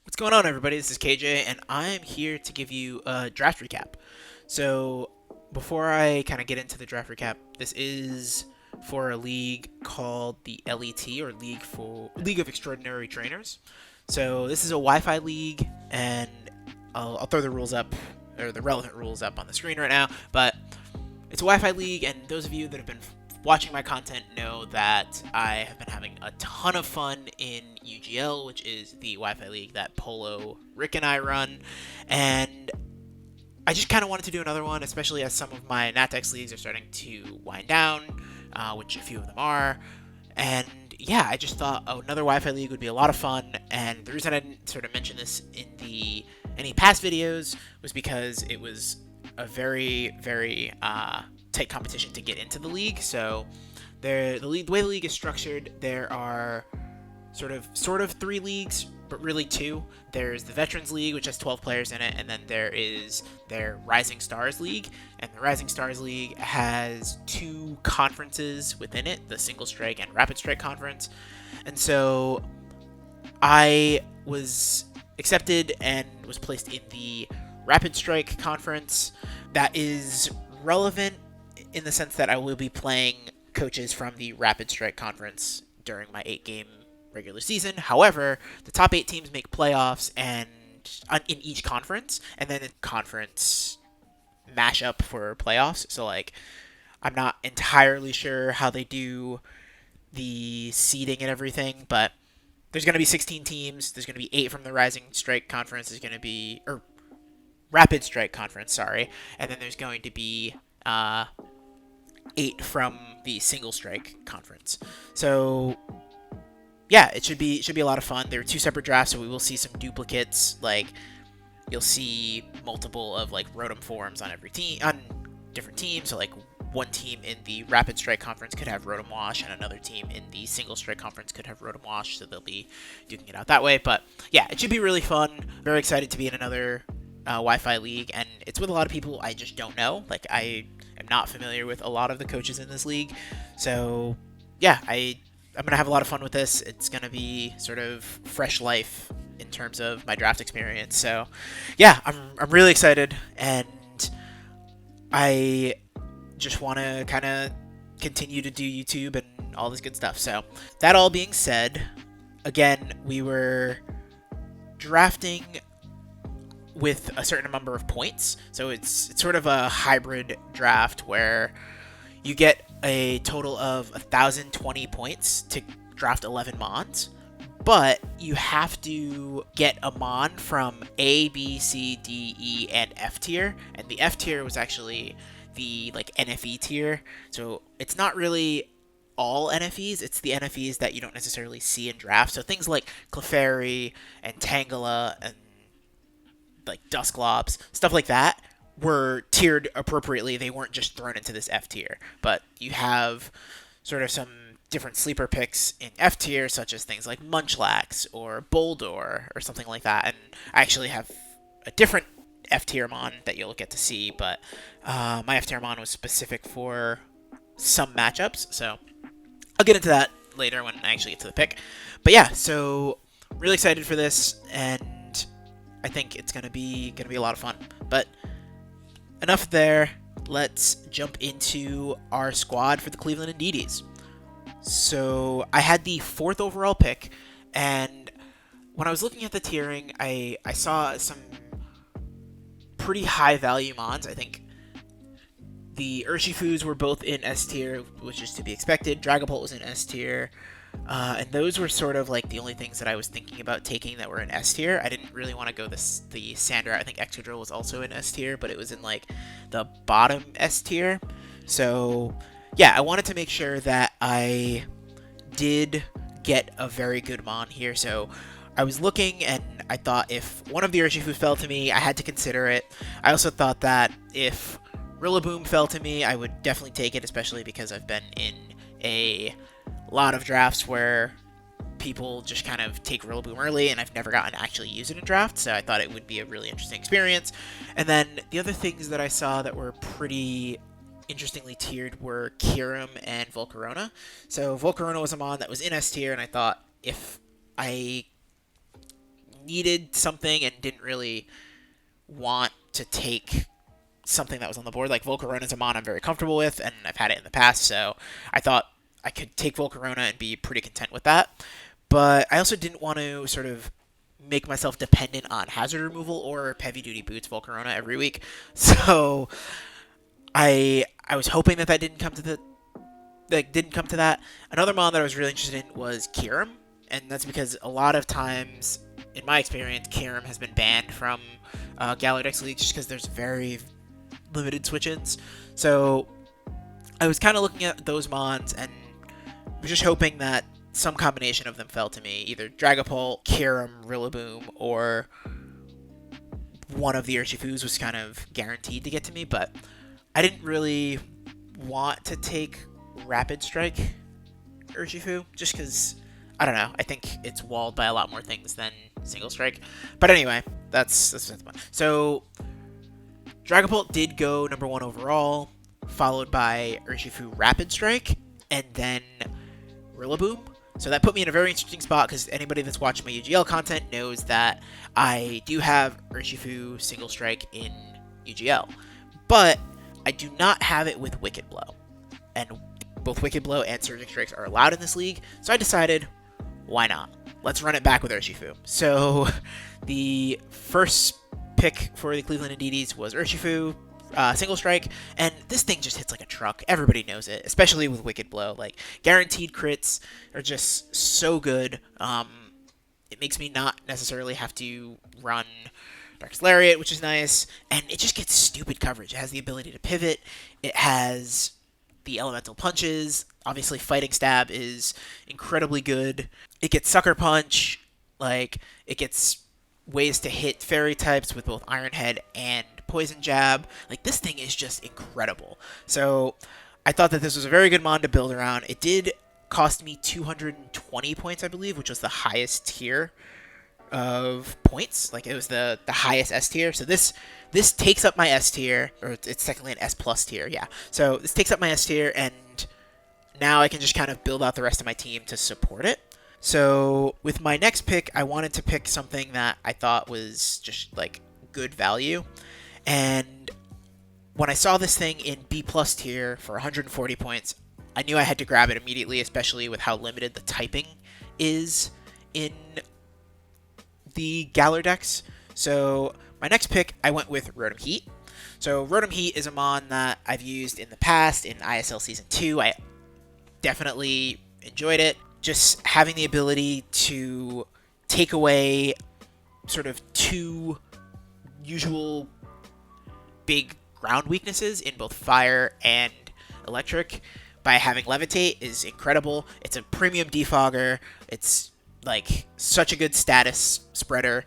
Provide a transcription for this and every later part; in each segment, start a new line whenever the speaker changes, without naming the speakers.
What's going on, everybody? This is KJ, and I'm here to give you a draft recap. So, before I kind of get into the draft recap, this is for a league called the LET, or League of Extraordinary Trainers. So, this is a Wi-Fi league, and I'll throw the rules up, or the relevant rules up on the screen right now. But it's a Wi-Fi league, and those of you that have been watching my content know that I have been having a ton of fun in UGL, which is the Wi-Fi league that Polo, Rick, and I run. And I just kind of wanted to do another one, especially as some of my Natex leagues are starting to wind down, which a few of them are. And yeah, I just thought another Wi-Fi league would be a lot of fun. And the reason I didn't sort of mention this in any past videos was because it was a very, very tight competition to get into the league. So the way the league is structured, there are sort of 3 leagues, but really 2. There's the Veterans League, which has 12 players in it, and then there is their Rising Stars League. And the Rising Stars League has 2 conferences within it, the Single Strike and Rapid Strike Conference. And so I was accepted and was placed in the Rapid Strike Conference. That is relevant in the sense that I will be playing coaches from the Rapid Strike Conference during my 8-game regular season. However, the top 8 teams make playoffs and in each conference, and then a conference mashup for playoffs. So, like, I'm not entirely sure how they do the seeding and everything, but there's going to be 16 teams. There's going to be 8 from the Rising Strike Conference. There's going to be, or Rapid Strike Conference, sorry. And then there's going to be 8 from the Single Strike Conference. So yeah, it should be a lot of fun. There are 2 separate drafts, so we will see some duplicates. Like, you'll see multiple of like Rotom forms on every team, on different teams. So like one team in the Rapid Strike Conference could have Rotom Wash, and another team in the Single Strike Conference could have Rotom Wash. So they'll be duking it out that way. But yeah, it should be really fun. Very excited to be in another Wi-Fi league, and it's with a lot of people I just don't know. Like, I am not familiar with a lot of the coaches in this league. So yeah, I'm going to have a lot of fun with this. It's going to be sort of fresh life in terms of my draft experience. So yeah, I'm really excited, and I just want to kind of continue to do YouTube and all this good stuff. So that all being said, again, we were drafting with a certain number of points. So it's sort of a hybrid draft where you get a total of 1,020 points to draft 11 Mons, but you have to get a Mon from A, B, C, D, E, and F tier, and the F tier was actually the like NFE tier. So it's not really all NFEs, it's the NFEs that you don't necessarily see in drafts. So things like Clefairy and Tangela and like Dusclops, stuff like that, were tiered appropriately. They weren't just thrown into this F tier. But you have sort of some different sleeper picks in F tier, such as things like Munchlax or Boldor or something like that. And I actually have a different F tier Mon that you'll get to see, but my F tier Mon was specific for some matchups. So I'll get into that later when I actually get to the pick. But yeah, so really excited for this, and I think it's gonna be a lot of fun. But enough there. Let's jump into our squad for the Cleveland Indeedees. So I had the 4th overall pick, and when I was looking at the tiering, I saw some pretty high value Mons. I think the Urshifus were both in S tier, which is to be expected. Dragapult was in S tier. And those were sort of like the only things that I was thinking about taking that were in S tier. I didn't really want to go the Sandra. I think Excadrill was also in S tier, but it was in like the bottom S tier. So yeah, I wanted to make sure that I did get a very good Mon here. So I was looking, and I thought if one of the Urshifu fell to me, I had to consider it. I also thought that if Rillaboom fell to me, I would definitely take it, especially because I've been in a lot of drafts where people just kind of take Rillaboom early, and I've never gotten to actually use it in draft, so I thought it would be a really interesting experience. And then the other things that I saw that were pretty interestingly tiered were Kyurem and Volcarona. So Volcarona was a Mon that was in S tier, and I thought if I needed something and didn't really want to take something that was on the board. Like Volcarona is a mon I'm very comfortable with, and I've had it in the past, so I thought I could take Volcarona and be pretty content with that. But I also didn't want to sort of make myself dependent on hazard removal or heavy duty boots Volcarona every week. So I was hoping that didn't come to that. Another mon that I was really interested in was Kyurem, and that's because a lot of times, in my experience, Kyurem has been banned from Galadex League just because there's very limited switch-ins. So I was kind of looking at those mons and was just hoping that some combination of them fell to me, either Dragapult, Kyurem, Rillaboom, or one of the Urshifus was kind of guaranteed to get to me, but I didn't really want to take Rapid Strike Urshifu, just because, I don't know, I think it's walled by a lot more things than Single Strike. But anyway, that's fun. So, Dragapult did go number 1 overall, followed by Urshifu Rapid Strike, and then Rillaboom. So that put me in a very interesting spot, because anybody that's watched my UGL content knows that I do have Urshifu Single Strike in UGL. But I do not have it with Wicked Blow. And both Wicked Blow and Surging Strikes are allowed in this league, so I decided, why not? Let's run it back with Urshifu. So the first pick for the Cleveland Indeedees was Urshifu, Single Strike, and this thing just hits like a truck. Everybody knows it, especially with Wicked Blow. Like, guaranteed crits are just so good. It makes me not necessarily have to run Darkest Lariat, which is nice, and it just gets stupid coverage. It has the ability to pivot. It has the elemental punches. Obviously, Fighting Stab is incredibly good. It gets Sucker Punch. Like, it gets ways to hit fairy types with both Iron Head and Poison Jab. Like, this thing is just incredible. So I thought that this was a very good mon to build around. It did cost me 220 points, I believe, which was the highest tier of points. Like, it was the highest S tier. So this takes up my S tier, or it's technically an S plus tier, yeah. So this takes up my S tier, and now I can just kind of build out the rest of my team to support it. So with my next pick, I wanted to pick something that I thought was just like good value. And when I saw this thing in B plus tier for 140 points, I knew I had to grab it immediately, especially with how limited the typing is in the Galar decks. So my next pick, I went with Rotom Heat. So Rotom Heat is a mon that I've used in the past in ISL Season 2. I definitely enjoyed it. Just having the ability to take away sort of two usual big ground weaknesses in both fire and electric by having Levitate is incredible. It's a premium defogger. It's like such a good status spreader,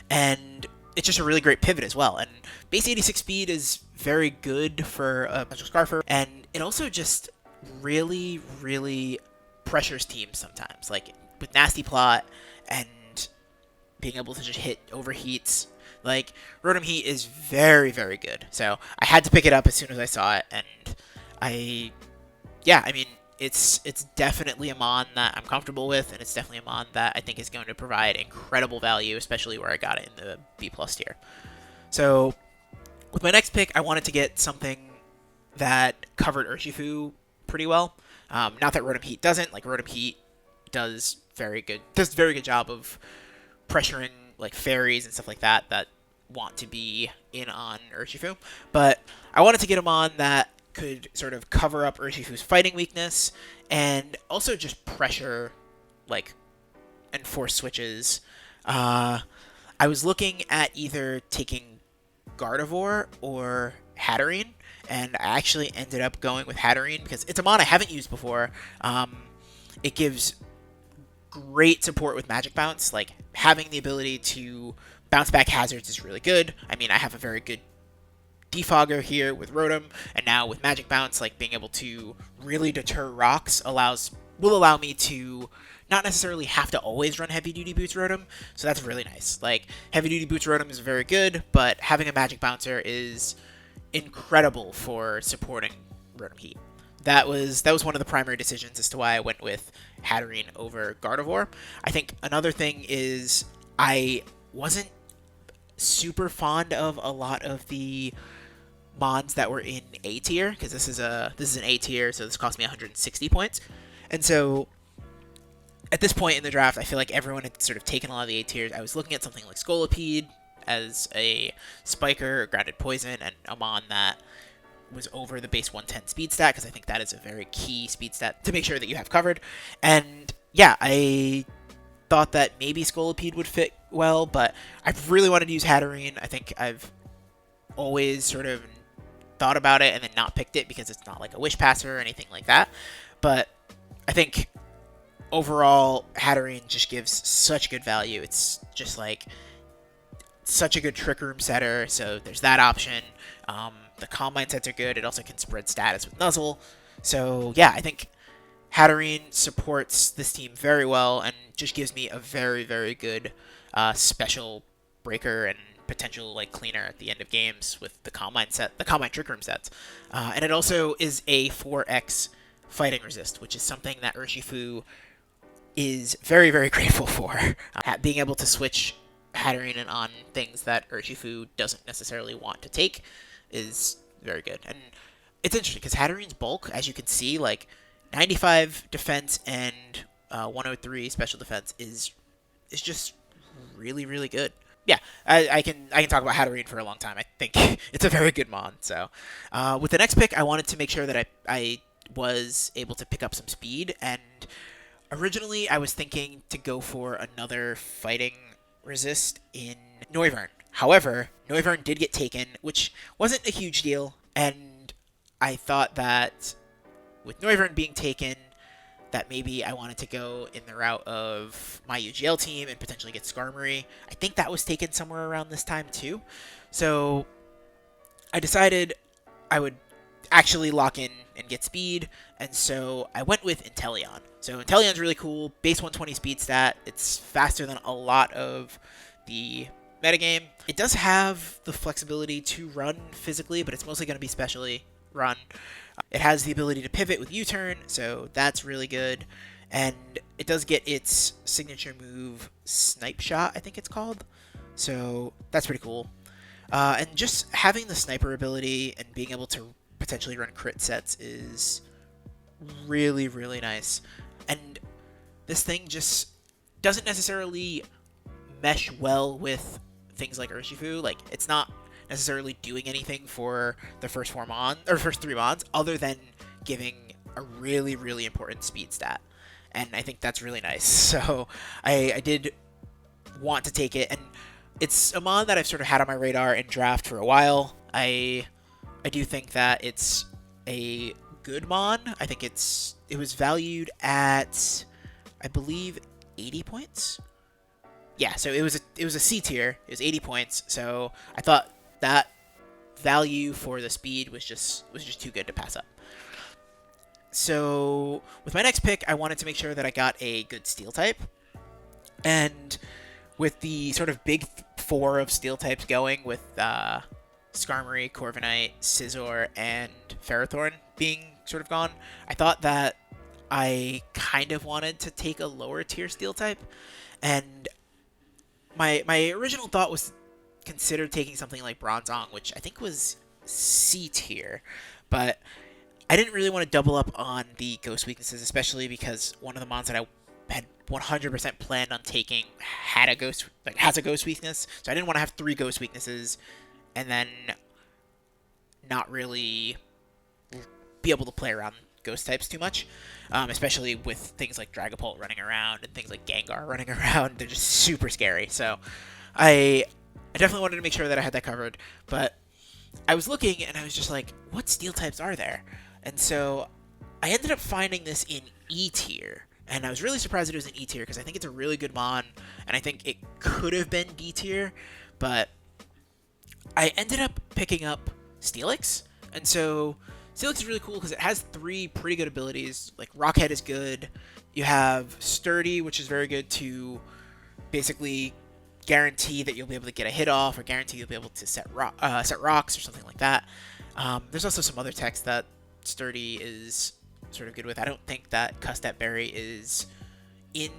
and it's just a really great pivot as well. And base 86 speed is very good for a Magical Scarfer, and it also just really, really pressures teams sometimes, like with Nasty Plot and being able to just hit overheats. Like, Rotom Heat is very, very good. So I had to pick it up as soon as I saw it, and I mean, it's definitely a mon that I'm comfortable with, and it's definitely a mon that I think is going to provide incredible value, especially where I got it in the B plus tier. So with my next pick, I wanted to get something that covered Urshifu pretty well. Not that Rotom Heat doesn't. Like, Rotom Heat does very good job of pressuring like fairies and stuff like that want to be in on Urshifu. But I wanted to get him on that could sort of cover up Urshifu's fighting weakness and also just pressure, like, and force switches. I was looking at either taking Gardevoir or Hattering, and I actually ended up going with Hattering because it's a mon I haven't used before. It gives great support with Magic Bounce. Like, having the ability to bounce back hazards is really good. I mean, I have a very good defogger here with Rotom, and now with Magic Bounce, like, being able to really deter rocks will allow me to not necessarily have to always run Heavy Duty Boots Rotom, so that's really nice. Like, Heavy Duty Boots Rotom is very good, but having a Magic Bouncer is incredible for supporting Rotom Heat. that was one of the primary decisions as to why I went with Hattering over Gardevoir. I think another thing is I wasn't super fond of a lot of the mons that were in A tier, because this is an A tier, so this cost me 160 points. And so at this point in the draft, I feel like everyone had sort of taken a lot of the A tiers. I was looking at something like Scolipede as a spiker or grounded poison, and a mon that was over the base 110 speed stat, because I think that is a very key speed stat to make sure that you have covered. And yeah, I thought that maybe Scolipede would fit well, but I really wanted to use Hattering. I think I've always sort of thought about it and then not picked it because it's not like a Wish Passer or anything like that. But I think overall, Hattering just gives such good value. It's just like such a good Trick Room setter, so there's that option. The Calm Mind sets are good. It also can spread status with Nuzzle. So yeah, I think Hattering supports this team very well and just gives me a very, very good special breaker and potential like cleaner at the end of games with the Calm Mind set, the Calm Mind Trick Room sets. And it also is a 4x fighting resist, which is something that Urshifu is very, very grateful for. Being able to switch Hattering on things that Urshifu doesn't necessarily want to take is very good. And it's interesting because Hattering's bulk, as you can see, like 95 defense and 103 special defense is just really, really good. Yeah, I can talk about Hattering for a long time. I think it's a very good mon. So with the next pick, I wanted to make sure that I was able to pick up some speed, and originally I was thinking to go for another fighting resist in Noivern. However, Noivern did get taken, which wasn't a huge deal, and I thought that with Noivern being taken, that maybe I wanted to go in the route of my UGL team and potentially get Skarmory. I think that was taken somewhere around this time too. So I decided I would actually lock in and get speed, and so I went with Inteleon. So Inteleon's really cool, base 120 speed stat. It's faster than a lot of the metagame. It does have the flexibility to run physically, but it's mostly going to be specially run. It has the ability to pivot with U-turn, so that's really good. And it does get its signature move, Snipe Shot, I think it's called. So that's pretty cool. And just having the sniper ability and being able to potentially run crit sets is really, really nice. And this thing just doesn't necessarily mesh well with things like Urshifu. Like, it's not necessarily doing anything for the first three mons, other than giving a really, really important speed stat. And I think that's really nice. So I did want to take it, and it's a mon that I've sort of had on my radar in draft for a while. I do think that it's a good mon. I think it was valued at, I believe, 80 points. Yeah, so it was a C tier. It was 80 points. So I thought that value for the speed was just too good to pass up. So with my next pick, I wanted to make sure that I got a good steel type. And with the sort of big four of steel types going, with Skarmory, Corviknight, Scizor, and Ferrothorn being sort of gone, I thought that I kind of wanted to take a lower tier steel type. And my original thought was consider taking something like Bronzong, which I think was C tier, but I didn't really want to double up on the ghost weaknesses, especially because one of the mons that I had 100% planned on taking has a ghost weakness, so I didn't want to have 3 ghost weaknesses and then not really be able to play around ghost types too much, especially with things like Dragapult running around and things like Gengar running around. They're just super scary. So I definitely wanted to make sure that I had that covered, but I was looking and I was just like, what steel types are there? And so I ended up finding this in E tier, and I was really surprised that it was in E tier because I think it's a really good mon, and I think it could have been D tier, but I ended up picking up Steelix. And so Steelix is really cool because it has 3 pretty good abilities. Like, Rockhead is good. You have Sturdy, which is very good to basically guarantee that you'll be able to get a hit off, or guarantee you'll be able to set rocks or something like that. There's also some other techs that Sturdy is sort of good with. I don't think that Custap Berry is in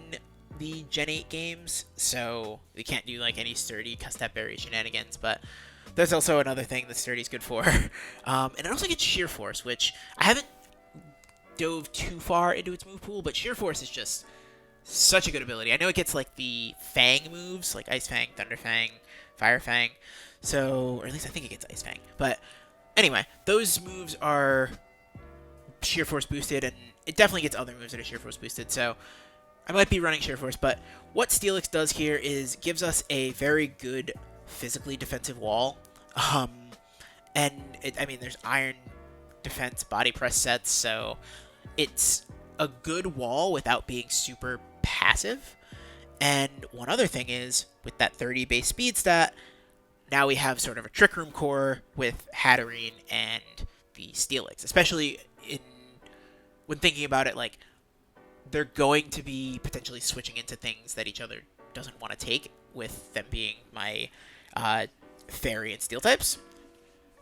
the Gen 8 games, so we can't do like any sturdy Custap Berry shenanigans, but there's also another thing that Sturdy's good for. And it also gets Sheer Force, which I haven't dove too far into its move pool, but Sheer Force is just such a good ability. I know it gets like the Fang moves, like Ice Fang, Thunder Fang, Fire Fang, so, or at least I think it gets Ice Fang. But anyway, those moves are Sheer Force boosted, and it definitely gets other moves that are Sheer Force boosted, so I might be running Sheer Force. But what Steelix does here is gives us a very good physically defensive wall. And I mean, there's Iron Defense body press sets, so it's a good wall without being super passive. And one other thing is, with that 30 base speed stat, now we have sort of a Trick Room core with Hattering and the Steelix, especially when thinking about it, like, they're going to be potentially switching into things that each other doesn't want to take, with them being my Fairy and Steel types.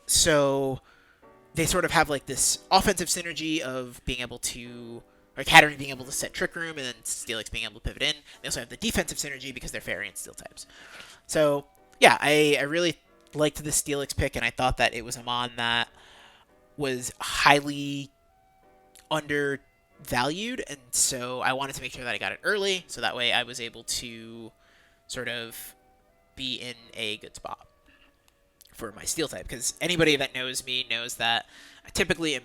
So they sort of have like this offensive synergy of being able to, like Hattering being able to set Trick Room, and then Steelix being able to pivot in. They also have the defensive synergy because they're Fairy and Steel types. So yeah, I really liked the Steelix pick, and I thought that it was a mon that was highly undervalued, and so I wanted to make sure that I got it early, so that way I was able to sort of be in a good spot for my Steel type, because anybody that knows me knows that I typically am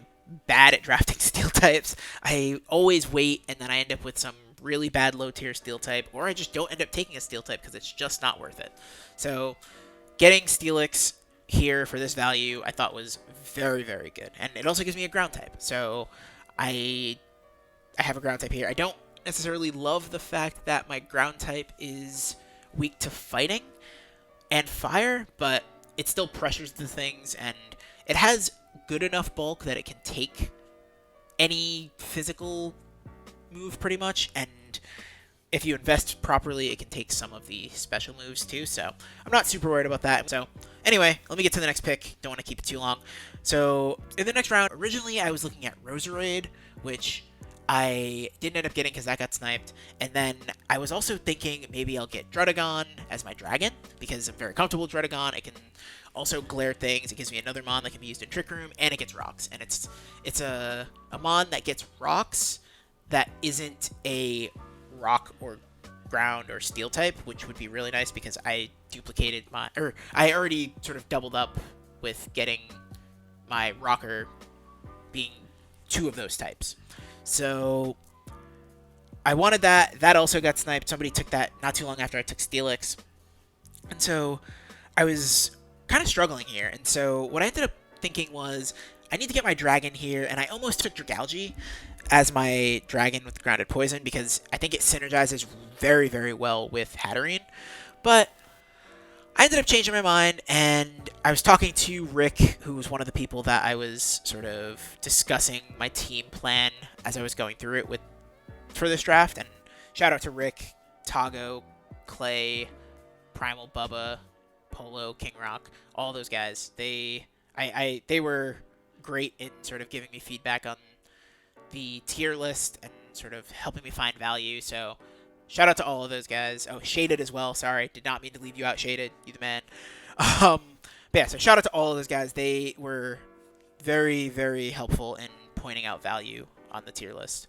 bad at drafting Steel types. I always wait, and then I end up with some really bad low-tier Steel type, or I just don't end up taking a Steel type because it's just not worth it. So getting Steelix here for this value I thought was very, very good, and it also gives me a ground type, so I have a ground type here. I don't necessarily love the fact that my ground type is weak to fighting and fire, but it still pressures the things, and it has good enough bulk that it can take any physical move pretty much, and if you invest properly, it can take some of the special moves too, so I'm not super worried about that. So anyway, let me get to the next pick. Don't want to keep it too long. So in the next round, originally I was looking at Rosarito, which I didn't end up getting because that got sniped. And then I was also thinking maybe I'll get Druddigon as my dragon, because I'm very comfortable with Druddigon. It can also glare things. It gives me another mon that can be used in Trick Room, and it gets rocks. And it's a mon that gets rocks that isn't a rock or ground or steel type, which would be really nice because I duplicated I already sort of doubled up with getting my rocker being two of those types. So I wanted that. That also got sniped. Somebody took that not too long after I took Steelix. And so I was kind of struggling here. And so what I ended up thinking was I need to get my dragon here, and I almost took Dragalge as my dragon with grounded poison because I think it synergizes very, very well with Hattering. But I ended up changing my mind, and I was talking to Rick, who was one of the people that I was sort of discussing my team plan as I was going through it for this draft. And shout out to Rick, Tago, Clay, Primal Bubba, Polo, King Rock, all those guys. They were great in sort of giving me feedback on the tier list and sort of helping me find value. So shout out to all of those guys. Oh, Shaded as well. Sorry, did not mean to leave you out, Shaded. You the man. But yeah, so shout out to all of those guys. They were very, very helpful in pointing out value on the tier list.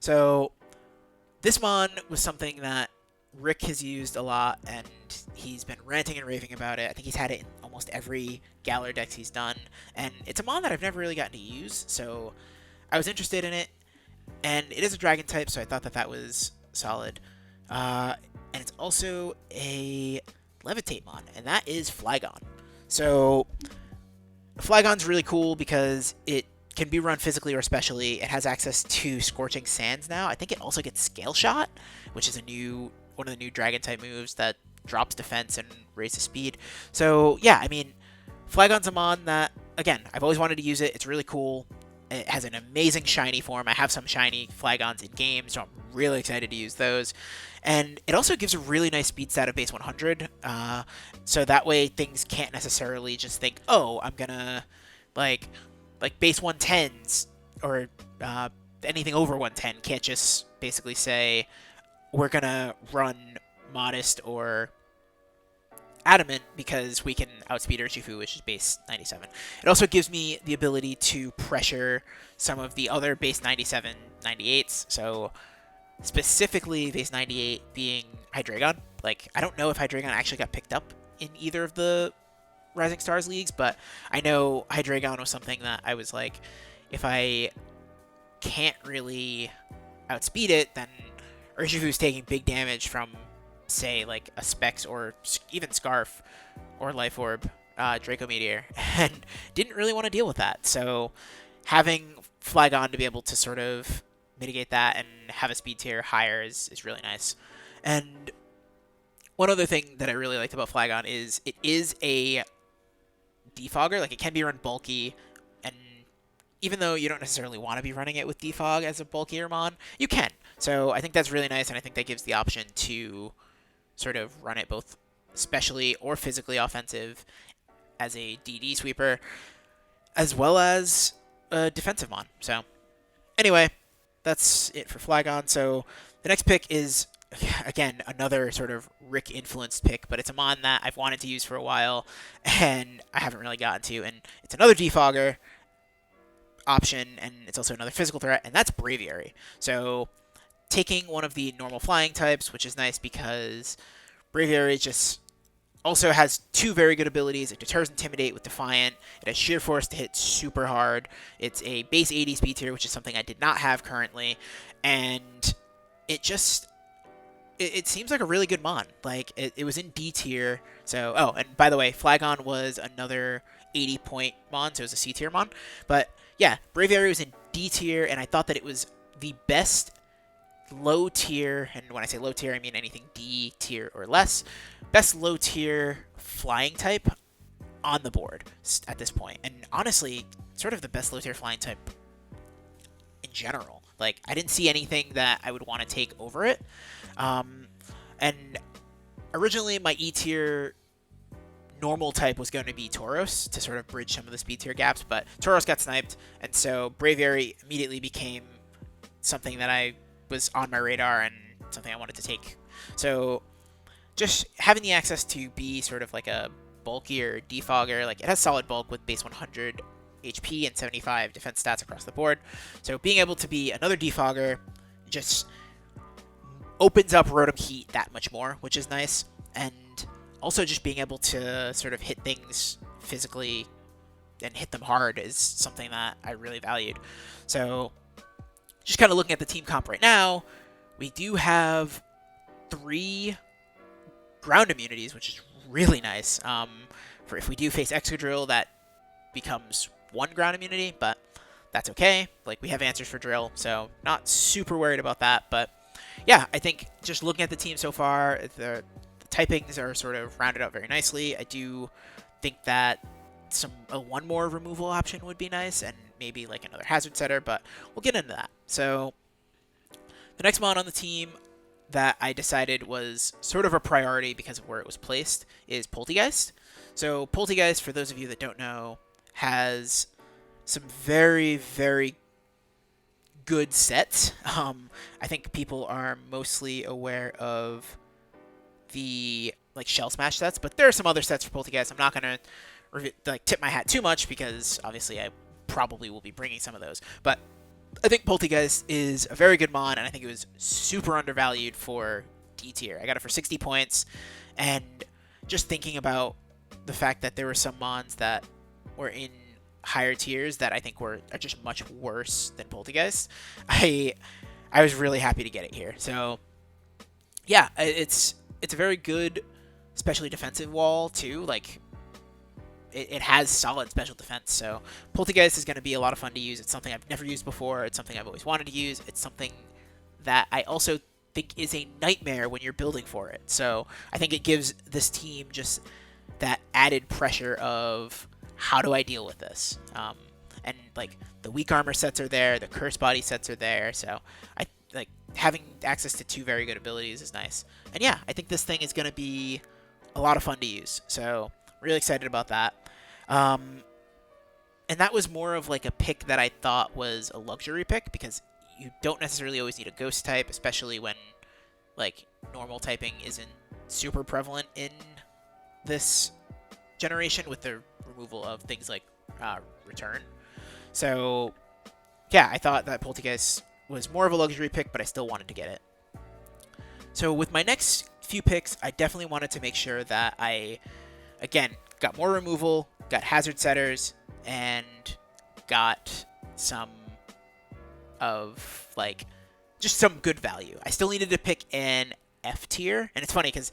So this mon was something that Rick has used a lot, and he's been ranting and raving about it. I think he's had it in almost every Galar deck he's done, and it's a mon that I've never really gotten to use, so I was interested in it, and it is a dragon type, so I thought that that was solid. And it's also a Levitate mon, and that is Flygon. So Flygon's really cool because it can be run physically or specially. It has access to Scorching Sands now. I think it also gets Scale Shot, which is one of the new dragon type moves that drops defense and raises speed. So yeah, I mean, Flygon's a mon that, again, I've always wanted to use it. It's really cool. It has an amazing shiny form. I have some shiny Flygons in game, so I'm really excited to use those. And it also gives a really nice speed stat of base 100, so that way things can't necessarily just think, oh, I'm gonna like base 110s or anything over 110 can't just basically say we're gonna run Modest or Adamant because we can outspeed Urshifu, which is base 97. It also gives me the ability to pressure some of the other base 97, 98s. So specifically base 98 being Hydreigon. Like, I don't know if Hydreigon actually got picked up in either of the Rising Stars leagues, but I know Hydreigon was something that I was like, if I can't really outspeed it, then Urshifu's taking big damage from, say, like a Specs or even Scarf or Life Orb, Draco Meteor, and didn't really want to deal with that. So having Flygon to be able to sort of mitigate that and have a speed tier higher is really nice. And one other thing that I really liked about Flygon is it is a defogger. Like, it can be run bulky, and even though you don't necessarily want to be running it with defog as a bulkier mon, you can. So I think that's really nice, and I think that gives the option to sort of run it both specially or physically offensive as a DD sweeper, as well as a defensive mon. So anyway, that's it for Flygon. So the next pick is, again, another sort of Rick-influenced pick, but it's a mon that I've wanted to use for a while, and I haven't really gotten to, and it's another defogger option, and it's also another physical threat, and that's Braviary. So taking one of the normal flying types, which is nice because Braviary just also has two very good abilities. It deters Intimidate with Defiant. It has Sheer Force to hit super hard. It's a base 80 speed tier, which is something I did not have currently, and it just... It seems like a really good mon. Like, it was in D tier. So, oh, and by the way, Flygon was another 80-point mon, so it was a C tier mon. But yeah, Braviary was in D tier, and I thought that it was the best low tier, and when I say low tier, I mean anything D tier or less, best low tier flying type on the board at this point. And honestly, sort of the best low tier flying type in general. Like, I didn't see anything that I would want to take over it. And originally my E tier normal type was going to be Tauros to sort of bridge some of the speed tier gaps, but Tauros got sniped, and so Braviary immediately became something that I was on my radar and something I wanted to take. So just having the access to be sort of like a bulkier defogger, like, it has solid bulk with base 100 HP and 75 defense stats across the board. So being able to be another defogger just opens up Rotom Heat that much more, which is nice. And also just being able to sort of hit things physically and hit them hard is something that I really valued. So just kind of looking at the team comp right now, we do have 3 ground immunities, which is really nice. For if we do face Excadrill, that becomes 1 ground immunity, but that's okay. Like, we have answers for Drill, so not super worried about that. But yeah, I think just looking at the team so far, the typings are sort of rounded out very nicely. I do think that one more removal option would be nice, and maybe like another hazard setter, but we'll get into that. So the next mon on the team that I decided was sort of a priority because of where it was placed is Poltergeist. So Poltergeist, for those of you that don't know, has some very, very good sets. I think people are mostly aware of the like Shell Smash sets, but there are some other sets for Poltergeist. I'm not gonna like tip my hat too much because obviously I probably will be bringing some of those. But I think Poltergeist is a very good mon, and I think it was super undervalued for D tier. I got it for 60 points, and just thinking about the fact that there were some mons that were in higher tiers that I think are just much worse than Poltergeist, I was really happy to get it here. So yeah, it's a very good, especially defensive wall too. Like, it has solid special defense, so Poltergeist is going to be a lot of fun to use. It's something I've never used before. It's something I've always wanted to use. It's something that I also think is a nightmare when you're building for it. So I think it gives this team just that added pressure of, how do I deal with this? And like, the weak armor sets are there, the curse body sets are there, so I like having access to 2 very good abilities is nice. And yeah, I think this thing is going to be a lot of fun to use. So really excited about that. And that was more of like a pick that I thought was a luxury pick, because you don't necessarily always need a ghost type, especially when like normal typing isn't super prevalent in this generation with the removal of things like return. So yeah, I thought that Poltergeist was more of a luxury pick, but I still wanted to get it. So with my next few picks, I definitely wanted to make sure that I, again, got more removal, got hazard setters, and got some of, like, just some good value. I still needed to pick an F tier, and it's funny because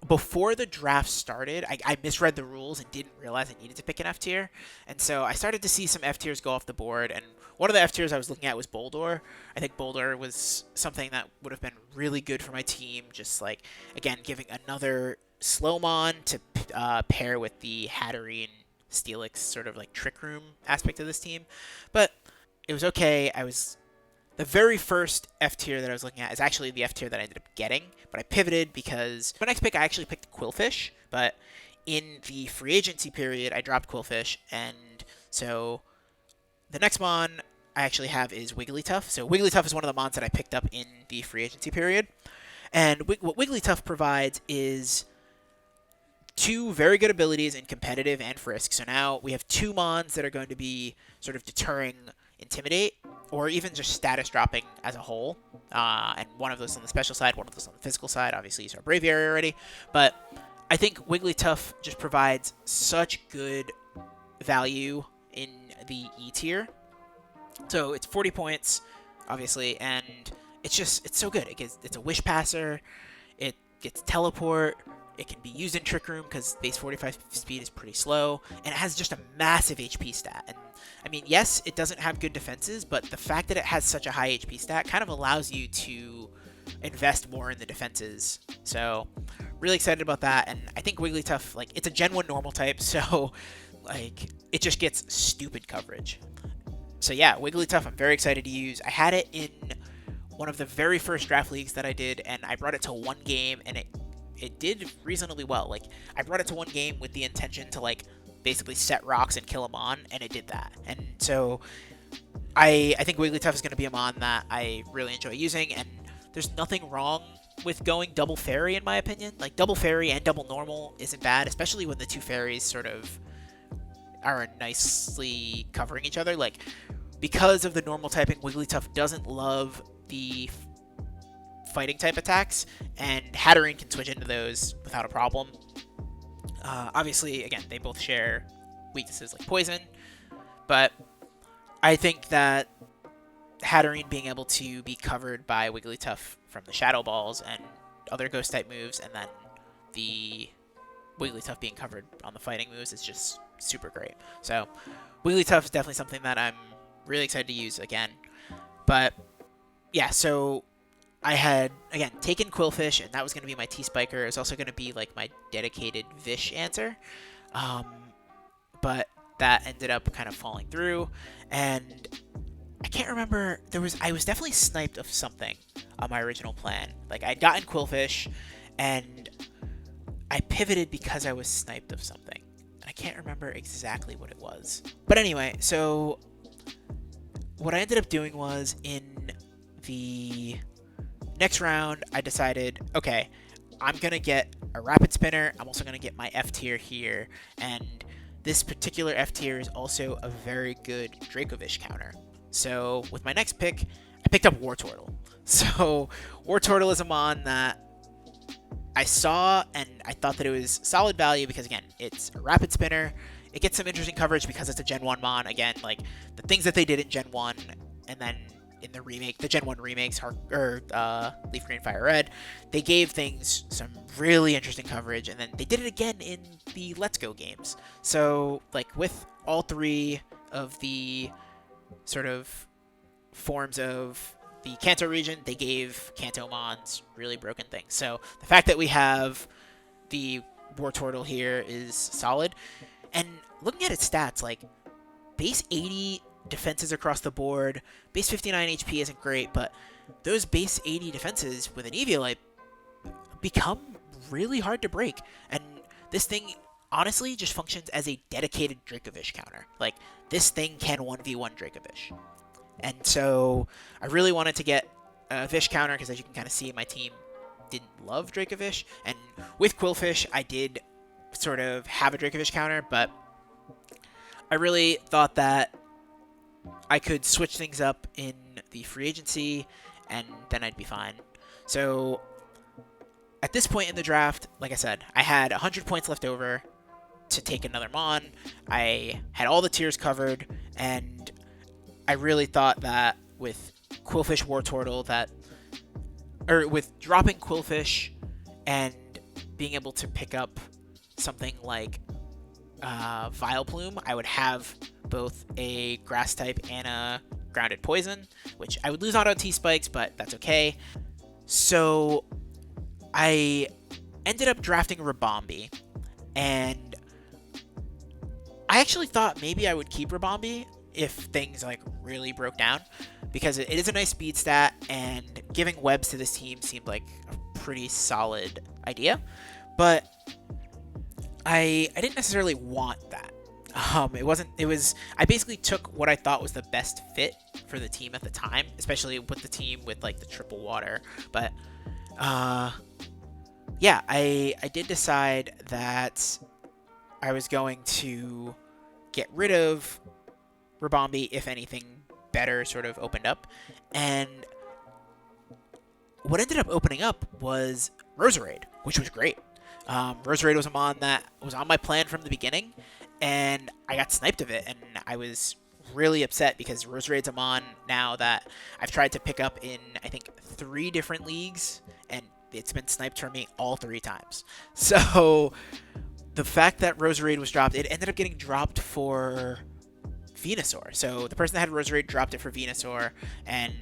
before the draft started, I misread the rules and didn't realize I needed to pick an F tier, and so I started to see some F tiers go off the board, and one of the F tiers I was looking at was Boldor. I think Boldor was something that would have been really good for my team, just like, again, giving another Slowmon to pair with the Hattering Steelix sort of like Trick Room aspect of this team, but it was okay. The very first F tier that I was looking at is actually the F tier that I ended up getting, but I pivoted because my next pick I actually picked Qwilfish, but in the free agency period I dropped Qwilfish, and so the next mon I actually have is Wigglytuff. So Wigglytuff is one of the mons that I picked up in the free agency period, and what Wigglytuff provides is two very good abilities in competitive and frisk. So now we have two mons that are going to be sort of deterring Intimidate, or even just status dropping as a whole, and one of those on the special side, one of those on the physical side. Obviously, you saw Braviary already, but I think Wigglytuff just provides such good value in the E tier. So it's 40 points, obviously, and it's so good. It's a Wish Passer, it gets Teleport, it can be used in Trick Room because base 45 speed is pretty slow, and it has just a massive HP stat. And I mean, yes, it doesn't have good defenses, but the fact that it has such a high HP stat kind of allows you to invest more in the defenses. So really excited about that, and I think Wigglytuff, like, it's a Gen 1 normal type, so like it just gets stupid coverage. So yeah, Wigglytuff I'm very excited to use. I had it in one of the very first draft leagues that I did, and I brought it to one game, and it did reasonably well. Like, I brought it to one game with the intention to, like, basically set rocks and kill a mon, and it did that. And so I think Wigglytuff is going to be a mon that I really enjoy using, and there's nothing wrong with going double fairy, in my opinion. Like, double fairy and double normal isn't bad, especially when the two fairies sort of are nicely covering each other. Like, because of the normal typing, Wigglytuff doesn't love the fighting type attacks, and Hattering can switch into those without a problem. Obviously, again, they both share weaknesses like poison, but I think that Hattering being able to be covered by Wigglytuff from the Shadow Balls and other ghost type moves, and then the Wigglytuff being covered on the fighting moves is just super great. So Wigglytuff is definitely something that I'm really excited to use again. But yeah, so I had, again, taken Qwilfish, and that was going to be my T-Spiker. It was also going to be, like, my dedicated Vish answer. But that ended up kind of falling through, and I can't remember. I was definitely sniped of something on my original plan. Like, I'd gotten Qwilfish, and I pivoted because I was sniped of something. I can't remember exactly what it was. But anyway, so what I ended up doing was, in the next round, I decided, okay, I'm going to get a Rapid Spinner. I'm also going to get my F tier here. And this particular F tier is also a very good Dracovish counter. So with my next pick, I picked up Wartortle. So Wartortle is a mon that I saw, and I thought that it was solid value because, again, it's a Rapid Spinner. It gets some interesting coverage because it's a Gen 1 mon. Again, like, the things that they did in Gen 1, and then in the remake, the Gen 1 remakes, Leaf Green, Fire Red, they gave things some really interesting coverage, and then they did it again in the Let's Go games. So, like, with all three of the sort of forms of the Kanto region, they gave Kanto mons really broken things. So the fact that we have the Wartortle here is solid. And looking at its stats, like, base 80 defenses across the board, base 59 HP isn't great, but those base 80 defenses with an Eviolite become really hard to break. And this thing honestly just functions as a dedicated Dracovish counter. Like, this thing can 1v1 Dracovish. And so I really wanted to get a Fish counter because, as you can kind of see, my team didn't love Dracovish. And with Quillfish, I did sort of have a Dracovish counter, but I really thought that I could switch things up in the free agency, and then I'd be fine. So at this point in the draft, like I said, I had 100 points left over to take another Mon. I had all the tiers covered, and I really thought that with Quillfish Wartortle with dropping Quillfish and being able to pick up something like Vileplume, I would have both a Grass type and a Grounded Poison, which I would lose auto T-Spikes, but that's okay. So I ended up drafting Ribombee, and I actually thought maybe I would keep Ribombee if things like really broke down, because it is a nice speed stat, and giving webs to this team seemed like a pretty solid idea. But I didn't necessarily want that. I basically took what I thought was the best fit for the team at the time, especially with the team with like the triple water. But yeah, I did decide that I was going to get rid of Ribombee if anything better sort of opened up. And what ended up opening up was Roserade, which was great. Roserade was a mon that was on my plan from the beginning, and I got sniped of it, and I was really upset because Rosarade's a mon now that I've tried to pick up in, I think, 3 different leagues, and it's been sniped from me all 3 times. So the fact that Roserade was dropped, it ended up getting dropped for Venusaur. So the person that had Roserade dropped it for Venusaur, and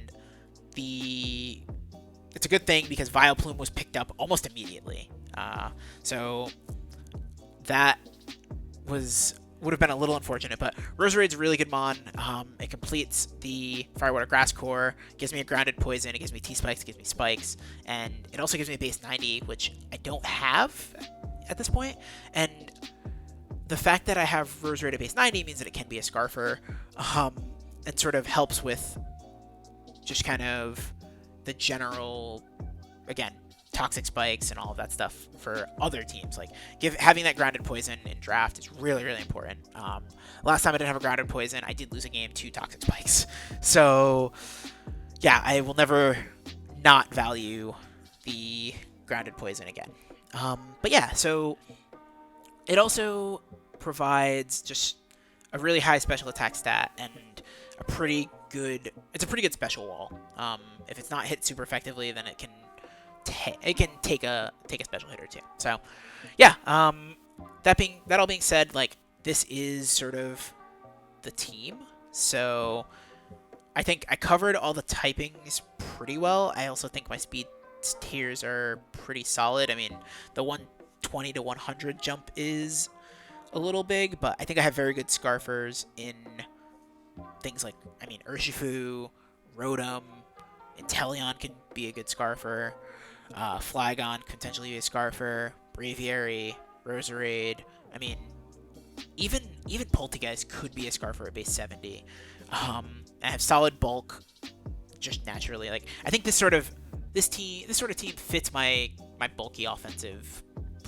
it's a good thing because Vileplume was picked up almost immediately. So that would have been a little unfortunate, but Roserade's a really good mon. It completes the Firewater Grass Core, gives me a Grounded Poison, it gives me T-Spikes, it gives me Spikes, and it also gives me a base 90, which I don't have at this point. And the fact that I have Roserade at base 90 means that it can be a Scarfer, and sort of helps with just kind of the general, again, toxic spikes and all of that stuff for other teams. Like having that Grounded Poison in draft is really, really important. Last time I didn't have a Grounded Poison, I did lose a game to toxic spikes. So yeah, I will never not value the Grounded Poison again. But yeah, so it also provides just a really high special attack stat and a pretty good special wall. If it's not hit super effectively, then it can take a special hit or two. So yeah, that all being said, like, this is sort of the team. So I think I covered all the typings pretty well. I also think my speed tiers are pretty solid. I mean, the 120 to 100 jump is a little big, but I think I have very good Scarfers in things like, I mean, Urshifu, Rotom, Inteleon can be a good Scarfer, Flygon could potentially be a Scarfer, Braviary, Roserade. I mean, even Poltergeist could be a Scarfer at base 70. I have solid bulk, just naturally. Like, I think this sort of team fits my bulky offensive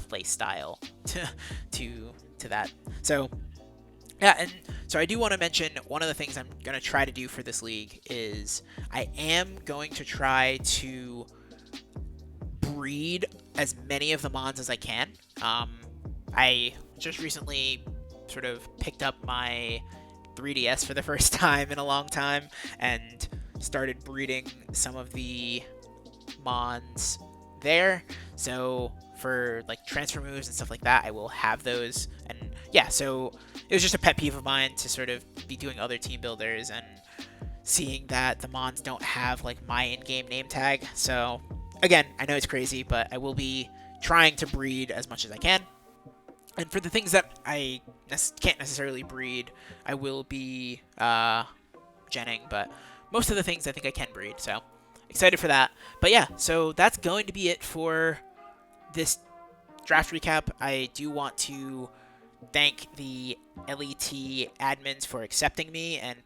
play style to that. So yeah, and so I do want to mention one of the things I'm going to try to do for this league is I am going to try to breed as many of the mons as I can. I just recently sort of picked up my 3DS for the first time in a long time and started breeding some of the mons there. So for like transfer moves and stuff like that, I will have those. And yeah, so it was just a pet peeve of mine to sort of be doing other team builders and seeing that the mons don't have like my in-game name tag. So again, I know it's crazy, but I will be trying to breed as much as I can. And for the things that I can't necessarily breed, I will be genning, but most of the things I think I can breed, so excited for that. But yeah, so that's going to be it for this draft recap. I do want to thank the LET admins for accepting me and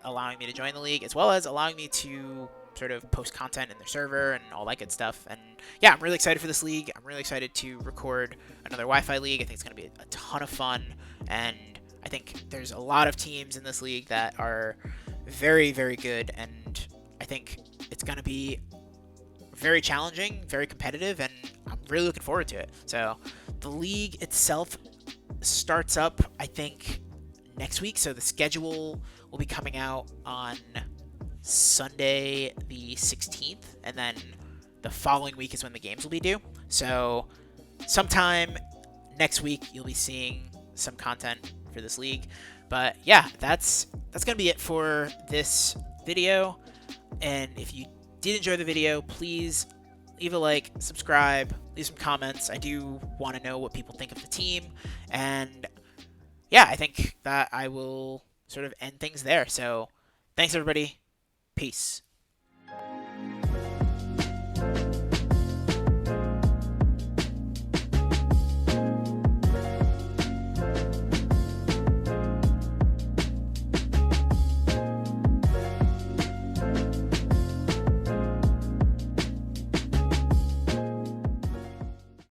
allowing me to join the league, as well as allowing me to sort of post content in their server and all that good stuff. And yeah, I'm really excited for this league. I'm really excited to record another Wi-Fi league. I think it's going to be a ton of fun, and I think there's a lot of teams in this league that are very, very good, and I think it's going to be very challenging, very competitive, and I'm really looking forward to it. So the league itself starts up, I think, next week. So the schedule will be coming out on Sunday the 16th, and then the following week is when the games will be due. So sometime next week you'll be seeing some content for this league. But yeah, that's gonna be it for this video. And if you did enjoy the video, please leave a like, subscribe, leave some comments. I do want to know what people think of the team. And yeah, I think that I will sort of end things there. So thanks, everybody. Peace.